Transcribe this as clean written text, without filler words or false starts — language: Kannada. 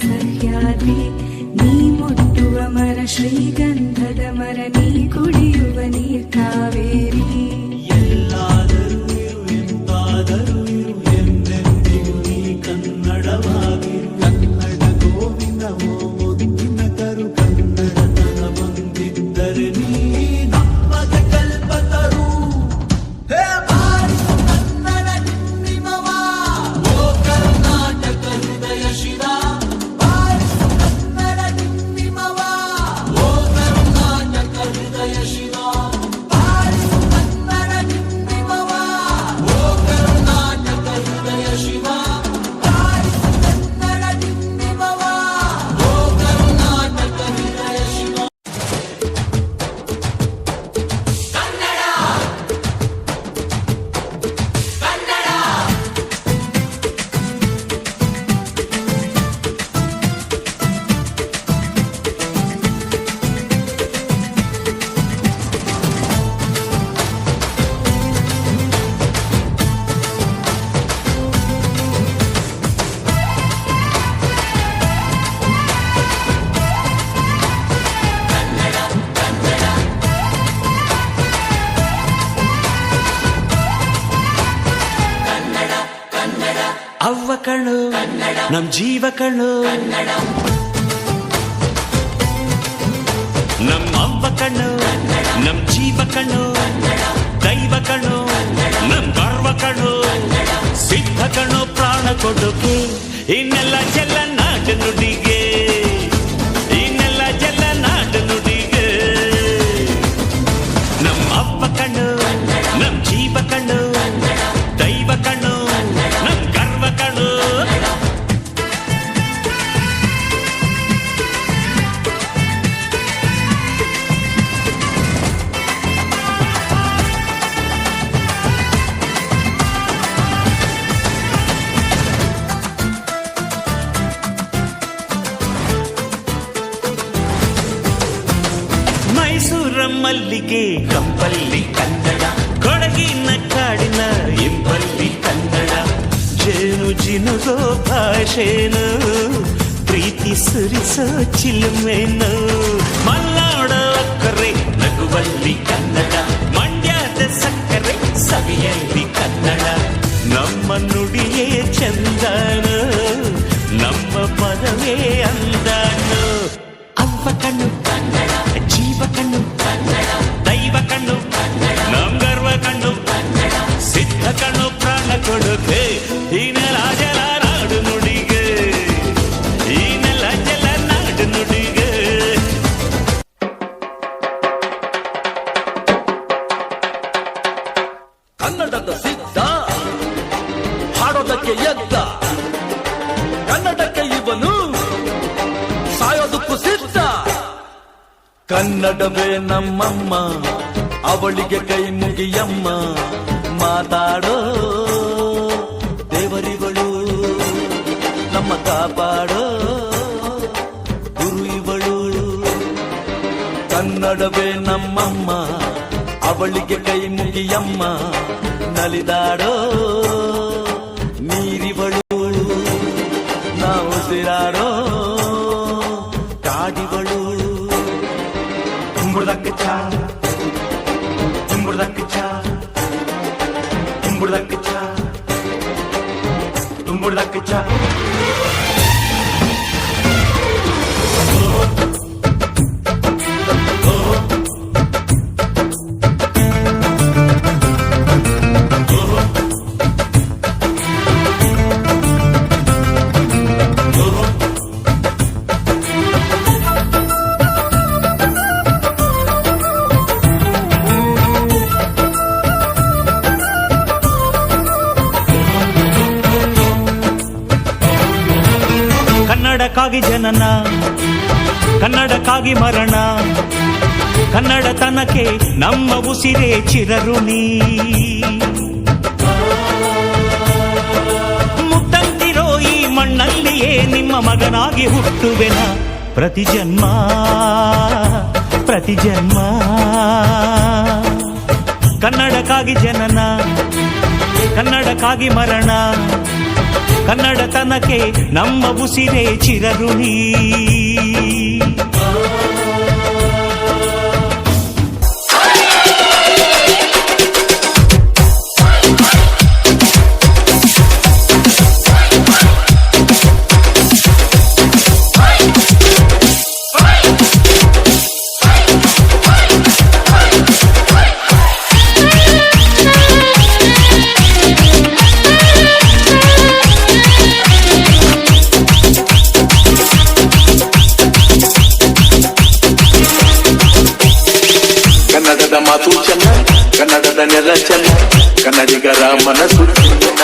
ಸಹ್ಯಾದ್ರಿ ನೀ ಮುಟ್ಟುವ ಮರ ಶ್ರೀಗಂಧದ ಮರ ನೀ ಕುಡಿಯುವ ನೀರ್ ಕಾವೇರಿ ಎಲ್ಲಾದರೂ ಇರು ಎಂತಾದರೂ ಇರು ಎಂದೆಂದಿಗೂ ನೀ ಕನ್ನಡವಾಗಿರು ಕನ್ನಡ ಗೋವಿನ ಮುದ್ದಿನ ಕರು ಕನ್ನಡತನ ಬಂದಿದ್ದರೆ ನೀ ನಮ್ಮದ ಕಲ್ಪತರು ಹೇ ಬಾರಿಸು ಕನ್ನಡ ನಿಮ್ಮವ ಓ ಕರ್ನಾಟಕ ಹೃದಯ ಶಿವ ಬಾರಿಸು ಕನ್ನಡ ನಿಮ್ಮವ ಓ ಕರ್ನಾಟಕ ಹೃದಯ ಶಿವ ಬಾರಿಸು ಕನ್ನಡ ನಿಮ್ಮವ ಓ ಕರ್ನಾಟಕ ಹೃದಯ ಶಿವ ಬಾರಿಸು ಕನ್ನಡ ನಿಮ್ಮವ ಓ ಕರ್ನಾಟಕ ಹೃದಯ ಶಿವ ಅವ್ವ ಕಣ್ಣು ನಮ್ ಜೀವ ಕಣ್ಣು ನಮ್ ಅವ್ವ ಕಣ್ಣು ನಮ್ ಜೀವ ಕಣ್ಣು ದೈವ ಕಣ್ಣು ನಮ್ ಗರ್ವ ಕಣ್ಣು ಸಿದ್ಧ ಕಣ್ಣು ಪ್ರಾಣ ಕೊಡುಗೆ ಇನ್ನೆಲ್ಲ ಜಲ ನಾಡು ನುಡಿಗೆ ಇನ್ನೆಲ್ಲ ಜಲ ನಾಡು ನುಡಿಗೆ ನಮ್ ಅವ್ವ ಕಣ್ಣು ನಮ್ ಜೀವ ಕಣ್ಣು ದೈವ ಕಣ್ಣು ನಮ್ ಗರ್ವ ಕಣ್ಣು ಮೈಸೂರ ಮಲ್ಲಿಗೆ ಕಂಪಲ್ಲಿ ಕನ್ನಡ ಕೊಡಗಿನ ಕಾಡಿನ ಇಂಪಲ್ಲಿ ಕನ್ನಡ ಜೇನು ಜಿನುಗೋ ಭಾಷೆನು ಪ್ರೀತಿ ಸುರಿಸೋ ಚಿಲುಮೆನು ಮಲ್ನಾಡ ಅಕ್ಕರೆ ನಗುವಲ್ಲಿ ಕನ್ನಡ ಮಂಡ್ಯದ ಸಕ್ಕರೆ ಸವಿಯಲ್ಲಿ ಕನ್ನಡ ನಮ್ಮ ನುಡಿಯೇ ಚಂದನು ನಮ್ಮ ಪದವೇ ಅಂದನು ಅವ್ವ ಕಣ್ಣು ಜೀವ ಕಣ್ಣು ದೈವ ಕಣ್ಣು ನಮ್ ಗರ್ವ ಕಣ್ಣು ಸಿದ್ಧ ಕಣ್ಣು ಪ್ರಾಣ ಕೊಡುಗೆ ಈ ನೆಲ ಜಲ ನಾಡು ನುಡಿಗೆ ಈ ನೆಲ ಜಲ ನಾಡು ನುಡಿಗೆ ಕನ್ನಡದ ಸಿದ್ಧ ಹಾಡೋದಕ್ಕೆ ಎದ್ದ ಕನ್ನಡಕ್ಕೆ ಇವನು ಸಾಯೋದಕ್ಕೂ ಸಿದ್ಧ ಕನ್ನಡವೇ ನಮ್ಮಮ್ಮ ಅವಳಿಗೆ ಕೈ ಮುಗಿಯಮ್ಮ ಮಾತಾಡೋ ದೇವರಿಗಳು ನಮ್ಮ ಕಾಪಾಡೋ ಗುರು ಇವಳು ಕನ್ನಡವೇ ನಮ್ಮಮ್ಮ ಅವಳಿಗೆ ಕೈ ಮುಗಿಯಮ್ಮ ನಲಿದಾಡೋ ನೀರಿವಳು ನಾವು ಉಸಿರಾಡೋ ಕಾಡಿವಳು ತುಂಬುದಕ್ಕೆ ಚಾ ತುಂಬುದಕ್ಕೆ ಚಾ ತುಂಬುದಕ್ಕೆ ಚಾ ತುಂಬುದಕ್ಕೆ ಚಾ ಕನ್ನಡಕ್ಕಾಗಿ ಜನನ ಕನ್ನಡಕ್ಕಾಗಿ ಮರಣ ಕನ್ನಡತನಕ್ಕೆ ನಮ್ಮ ಉಸಿರೇ ಚಿರಋಣಿ ಮುಟ್ಟಂತಿರೋ ಈ ಮಣ್ಣಲ್ಲಿಯೇ ನಿಮ್ಮ ಮಗನಾಗಿ ಹುಟ್ಟುವೆನ ಪ್ರತಿ ಜನ್ಮ ಪ್ರತಿ ಜನ್ಮ ಕನ್ನಡಕ್ಕಾಗಿ ಜನನ ಕನ್ನಡಕ್ಕಾಗಿ ಮರಣ ಕನ್ನಡತನಕ್ಕೆ ನಮ್ಮ ಉಸಿರೇ ಚಿರಋಣಿ. ಕನ್ನಡದ ಮಾತು ಚೆನ್ನ, ಕನ್ನಡದ ನೆಲ ಚೆನ್ನ, ಕನ್ನಡಿಗರ ಮನಸ್ಸು ಚಿನ್ನ.